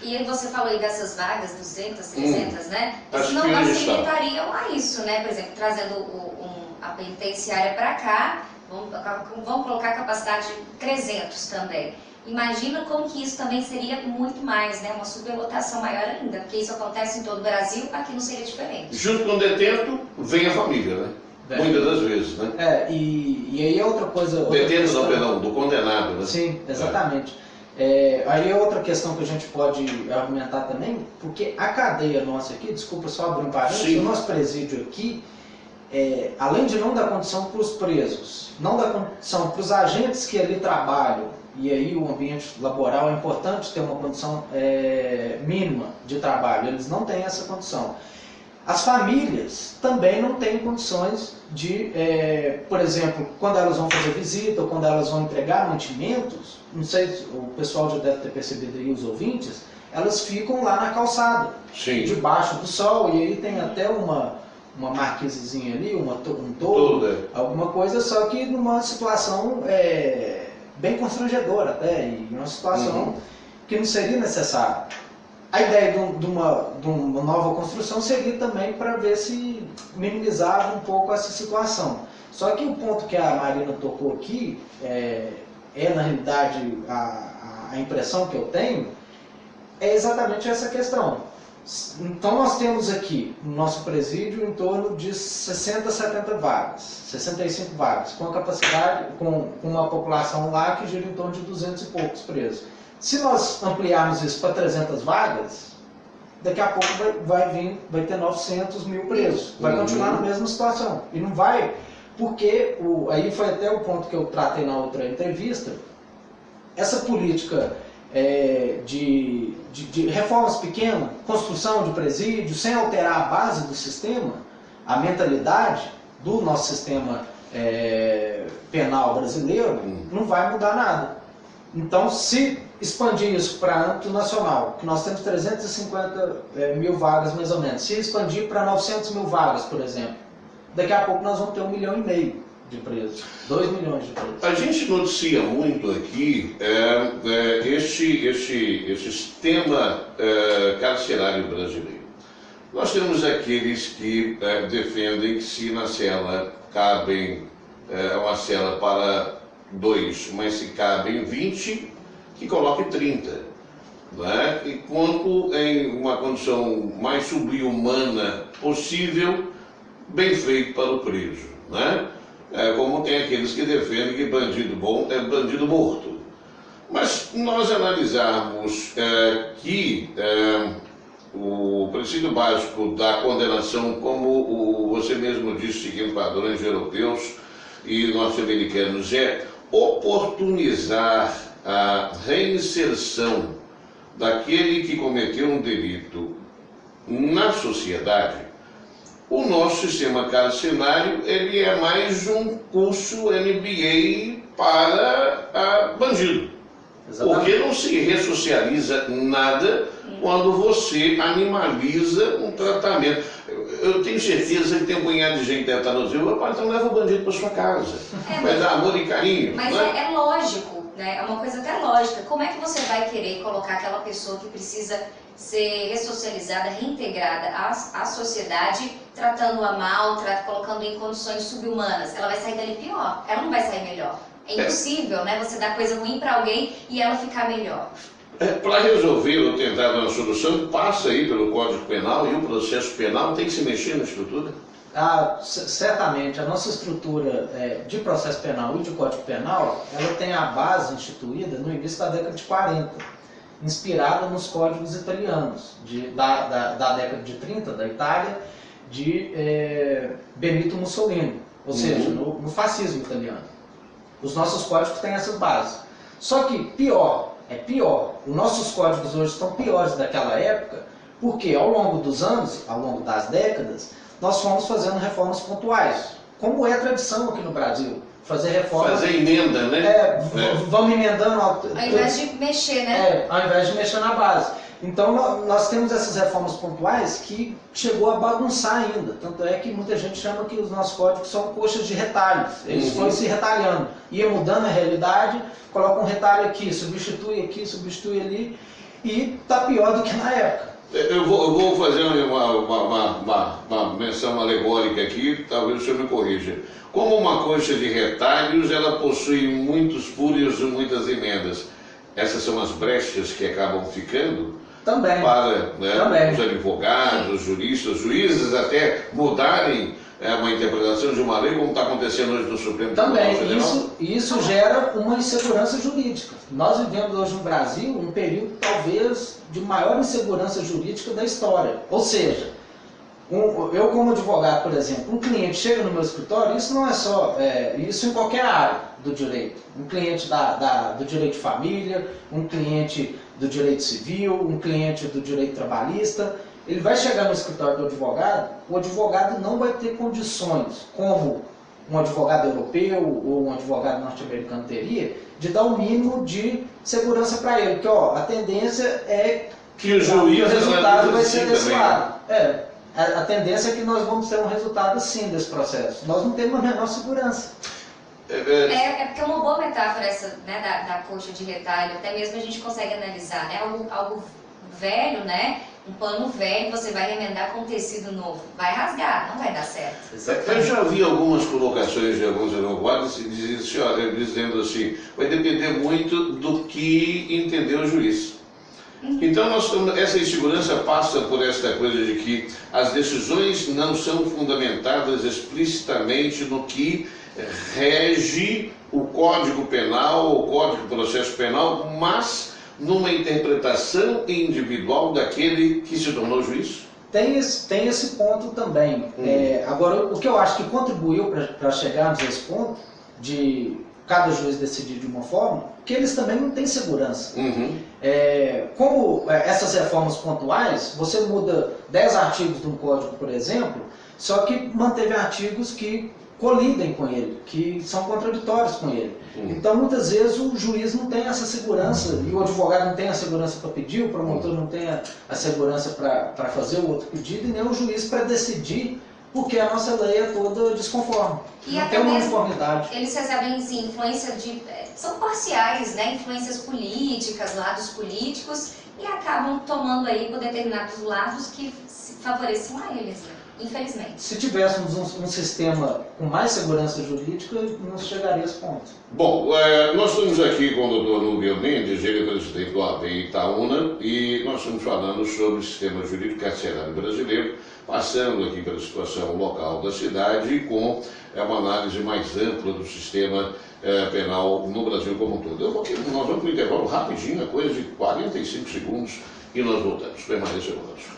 E você falou aí dessas vagas, 200, 300, né? Acho Não, que não eles se limitariam a isso, né? Por exemplo, trazendo a penitenciária para cá, vamos colocar a capacidade de 300 também. Imagina como que isso também seria muito mais, né? Uma superlotação maior ainda, porque isso acontece em todo o Brasil, aqui não seria diferente. Junto com o detento, vem a família, né? Muitas das vezes, né? E aí é outra coisa... Detento não, perdão, do condenado, né? Sim, exatamente. Aí é outra questão que a gente pode argumentar também, porque a cadeia nossa aqui, desculpa só abrir um parênteses, o nosso presídio aqui, além de não dar condição para os presos, não dar condição para os agentes que ali trabalham, e aí o ambiente laboral é importante ter uma condição mínima de trabalho, eles não têm essa condição. As famílias também não têm condições de, por exemplo, quando elas vão fazer visita ou quando elas vão entregar mantimentos, não sei se o pessoal já deve ter percebido aí, os ouvintes, elas ficam lá na calçada, debaixo do sol, e aí tem até uma marquisezinha ali, um toldo, alguma coisa, só que numa situação bem constrangedora até, e uma situação que não seria necessária. A ideia de uma nova construção seria também para ver se minimizava um pouco essa situação. Só que o ponto que a Marina tocou aqui, na realidade, a impressão que eu tenho, é exatamente essa questão. Então nós temos aqui, no nosso presídio, em torno de 60, 70 vagas, 65 vagas, com a capacidade, com uma população lá que gira em torno de 200 e poucos presos. Se nós ampliarmos isso para 300 vagas, daqui a pouco vai ter 900 mil presos. Vai continuar na mesma situação. E não vai, porque, aí foi até o ponto que eu tratei na outra entrevista, essa política de reformas pequenas, construção de presídio, sem alterar a base do sistema, a mentalidade do nosso sistema penal brasileiro, não vai mudar nada. Então, se expandir isso para âmbito nacional, que nós temos 350 mil vagas mais ou menos, se expandir para 900 mil vagas, por exemplo, daqui a pouco nós vamos ter 1,5 milhão de presos, 2 milhões de presos. A gente noticia muito aqui este sistema carcerário brasileiro. Nós temos aqueles que defendem que se na cela cabem uma cela para 2, mas se cabem 20, que coloque 30. Né? Enquanto em uma condição mais subhumana possível, bem feito para o preso. Né? Como tem aqueles que defendem que bandido bom é bandido morto. Mas nós analisarmos que o princípio básico da condenação, como você mesmo disse, seguindo padrões europeus e norte-americanos, é oportunizar a reinserção daquele que cometeu um delito na sociedade. O nosso sistema carcerário ele é mais um curso MBA para bandido. Exatamente. Porque não se ressocializa nada quando você animaliza um tratamento. Eu tenho certeza que tem um punhado de gente que deve estar nos rios, então leva o bandido para sua casa. Vai dar amor e carinho. Mas é lógico, né? É uma coisa até lógica. Como é que você vai querer colocar aquela pessoa que precisa ser ressocializada, reintegrada à sociedade, tratando-a mal, colocando em condições subhumanas? Ela vai sair dali pior, ela não vai sair melhor. É impossível, né? Você dar coisa ruim para alguém e ela ficar melhor. Para resolver ou tentar dar uma solução, passa aí pelo Código Penal e o processo penal tem que se mexer na estrutura? Certamente, a nossa estrutura de processo penal e de Código Penal, ela tem a base instituída no início da década de 40, inspirada nos códigos italianos, da década de 30, da Itália, de Benito Mussolini, ou seja, no fascismo italiano. Os nossos códigos têm essas bases. Só que pior, os nossos códigos hoje estão piores daquela época, porque ao longo dos anos, ao longo das décadas, nós fomos fazendo reformas pontuais, como é tradição aqui no Brasil. Fazer reformas... Fazer emenda, né? Vamos emendando... Ao invés de mexer, né? Ao invés de mexer na base. Então nós temos essas reformas pontuais que chegou a bagunçar ainda. Tanto é que muita gente chama que os nossos códigos são coxas de retalhos. Eles foram se retalhando. Ia mudando a realidade, coloca um retalho aqui, substitui ali. e está pior do que na época. Eu vou fazer uma menção alegórica aqui, talvez o senhor me corrija. Como uma coxa de retalhos, ela possui muitos furos e muitas emendas. Essas são as brechas que acabam ficando Também. para, né, Também. os advogados, juristas, juízes até mudarem uma interpretação de uma lei, como está acontecendo hoje no Supremo Tribunal Federal. Também, isso gera uma insegurança jurídica. Nós vivemos hoje no Brasil um período talvez de maior insegurança jurídica da história. Ou seja, eu como advogado, por exemplo, um cliente chega no meu escritório, isso não é só, isso em qualquer área do direito. Um cliente do direito de família, um cliente do direito civil, um cliente do direito trabalhista, ele vai chegar no escritório do advogado, o advogado não vai ter condições, como um advogado europeu ou um advogado norte-americano teria, de dar um mínimo de segurança para ele, porque ó, a tendência é que o resultado vai ser desse também. lado. A tendência é que nós vamos ter um resultado sim desse processo. Nós não temos a menor segurança. Porque é uma boa metáfora essa, né, da coxa de retalho, até mesmo a gente consegue analisar, né, algo velho, né, um pano velho, você vai remendar com tecido novo, vai rasgar, não vai dar certo. Eu já vi algumas colocações de alguns advogados dizendo assim, vai depender muito do que entender o juiz. Então essa insegurança passa por esta coisa de que as decisões não são fundamentadas explicitamente no que rege o Código Penal, o Código de Processo Penal, mas numa interpretação individual daquele que se tornou juiz? Tem esse ponto também. Agora, o que eu acho que contribuiu para chegarmos a esse ponto de cada juiz decidir de uma forma, que eles também não têm segurança. Como essas reformas pontuais, você muda 10 artigos de um código, por exemplo, só que manteve artigos que colidem com ele, que são contraditórios com ele. Então, muitas vezes, o juiz não tem essa segurança, e o advogado não tem a segurança para pedir, o promotor não tem a segurança para fazer o outro pedido, e nem o juiz para decidir, porque a nossa lei é toda desconforme. E não tem uma uniformidade. Eles recebem, sim, influência são parciais, né? Influências políticas, lados políticos, e acabam tomando aí por determinados lados que favorecem a eles, né? Infelizmente. Se tivéssemos um sistema com mais segurança jurídica, não chegaria a esse ponto. Bom, nós estamos aqui com o Dr. Núbio Mendes, ele é presidente do ABI Itaúna, e nós estamos falando sobre o sistema jurídico carcerário brasileiro, passando aqui pela situação local da cidade com uma análise mais ampla do sistema penal no Brasil como um todo. Nós vamos para o intervalo rapidinho, coisa de 45 segundos, e nós voltamos. Permaneça conosco.